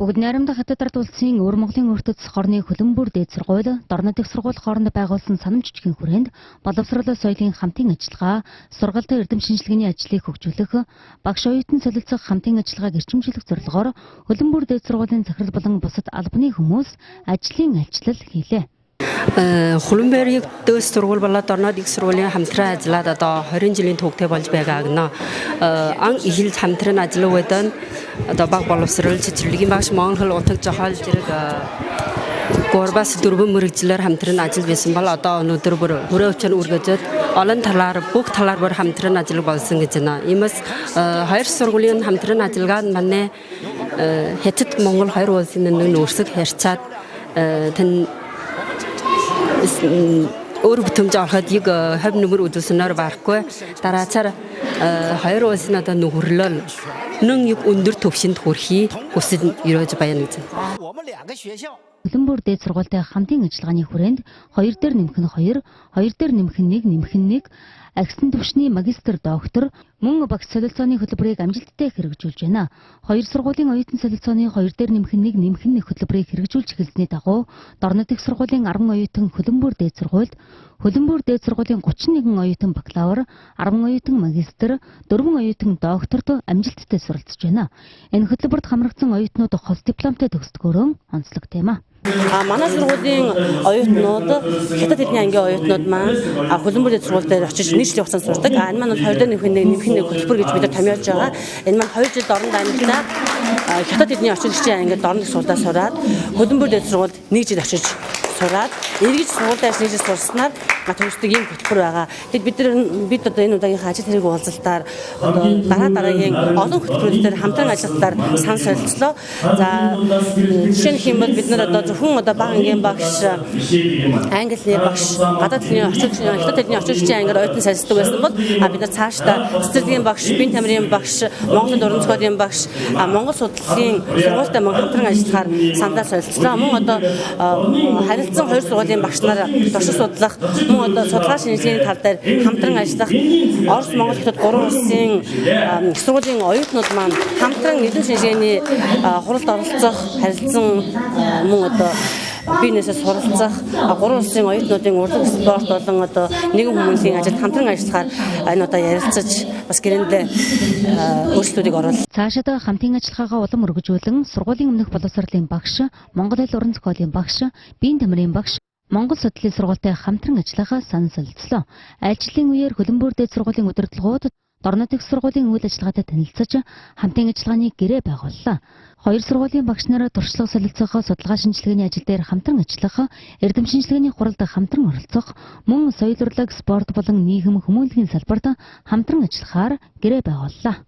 Бүгд найрамдах Хятад ард улсын Өвөр Монголын өртөц хорны хөлбөмбөр дээд сургууль, Дорнод их сургууль хооронд байгуулсан санамж жижигхэн хүрээнд боловсрол соёлын хамтын ажиллагаа, сургалт эрдэм шинжилгээний ажлыг хөгжүүлэх, багш оюутан солилцох хамтын ажиллагааг эрчимжүүлэх зорилгоор хөлбөмбөр дээд сургуулийн захирал болон бусад албаны хүмүүс ажлын альчлал хийлээ. Хөлбөмбөрийн дэс сургууль болоод Дорнод их сургуулийн хамтран ажиллаад одоо 20 жилийн түүхтэй болж байгаа гэнэ. Ан ихэл хамтран ажиллаад одоо баг боловсрол цэцэрлэгийн багш Монгол утаг жохол зэрэг гурваас дөрвөн мөрөгжлөөр хамтран ажил байсан бол одоо өнөөдөр бүр хүрээ өвчнө үргэлжлээд олон талаар бүх талаар бүр хамтран ажил болсон гэж байна. Иймээс хоёр сургуулийн хамтран ажиллагаа нь манай Хятад Монгол хоёр улсын нэг нөөцөг харьцаад тэн өөр бүтэмж ороход яг хав нүмер үдүүлснээр барахгүй дараачаар хоёр улсын одоо нөхөрлөл нэг яг өндөр төвшөнд хүрэхийг хүсэж ирэж байна гэж. Хөлбөмбөр дээд сургуультай хамтын ажиллагааны хүрээнд 2 дээр нэмэх нь 2, 2 дээр нэмэх нь 1, нэмэх нь 1, агсан түвшний магистр доктор мөн багш солилцооны хөтөлбөрийг амжилттай хэрэгжүүлж байна. Хоёр сургуулийн оюутан солилцооны 2 дээр нэмэх нь 1, нэмэх нь 1 хөтөлбөрийг хэрэгжүүлж эхэлсэний дагуу Дорнод их сургуулийн 10 оюутан хөлбөмбөр дээд сургуульд, хөлбөмбөр дээд сургуулийн 31 оюутан бакалавр, 10 оюутан магистр, 4 оюутан докторт амжилттай суралцж байна. Энэ хөтөлбөрт хамрагдсан оюутнууд хос дипломтой төгсдгөөрөө онцлогтой юм. Манай сургуулийн оюутнууд Хятад хэдний ангийн оюутнууд маань хөлбөмбөр дээд сургууль дээр очиж нэг жилийн хугацаанд сурдаг. Энэ маань 2 дээр нэмэх нэг хөтөлбөр гэж бид томьёолж байгаа. Энэ маань 2 жил Дорнод амьдаа Хятад хэдний очиж хичээн ангид Дорнод сурдаа сураад хөлбөмбөр дээд сургуульд нэг жил очиж сураад эргэж сургуульдаас нэг жил сурснаар төгсдөг ийм хөтөлбөр байгаа. Тэгэд бид одоо энэ удаагийнхаа ажил хэрэг уулзалтаар одоо дараагийн олон хөтөлбөрүүдээр хамтран ажиллахаар сан солилцлоо. За жишээлх юм бол бид нар одоо зөвхөн одоо бага ангийн багш, англи багш, гадаад хэлний очиж Хятад хэлний очиж хичээн ангиар оюутан солилцдог байсан бол бид нар цаашдаа цэцэрлэгийн багш, бие тамирын багш, Монголын уран зохиолын багш, Монгол судлалын сургуультай хамтран ажиллахаар сандаа солилцлоо. Мөн одоо харилцан хоёр сургуулийн багш нар туршилт судлах, мөн одоо судалгаа шинжилгээний тал дээр хамтран ажиллах, Орос, Монгол, Хятад 3 улсын сургуулийн оюутнууд маань хамтран эрдэм шинжилгээний хуралд оролцох, харилцан мөн одоо бизнесээс суралцах, 3 улсын оюутнуудын урлаг спорт болон одоо нэгэн хүмүүсийн ажилд хамтран ажиллахаар энэ одоо ярилцаж бас гэрээндээ өөрчлөлтүүдийг оруулах. Цаашид хамтын ажиллагаагаа улам өргөжүүлэн сургуулийн өмнөх боловсролын багш, Монгол хэл уран зохиолын багш, биеийн тамирын багш, Монгол судлалын сургуультай хамтран ажиллахаа сан солилцлоо. Ажлын үеэр хөлбөмбөр дээд сургуулийн удирдлагууд Дорнод их сургуулийн үйл ажиллагаатай танилцж хамтын ажиллагааны гэрээ байгууллаа. Хоёр сургуулийн багш нар туршлага солилцох, судалгаа шинжилгээний ажил дээр хамтран ажиллах, эрдэм шинжилгээний хуралд хамтран оролцох, мөн соёл урлаг, спорт болон нийгэм хүмүүнлэгийн салбарт хамтран ажиллахаар гэрээ байгууллаа.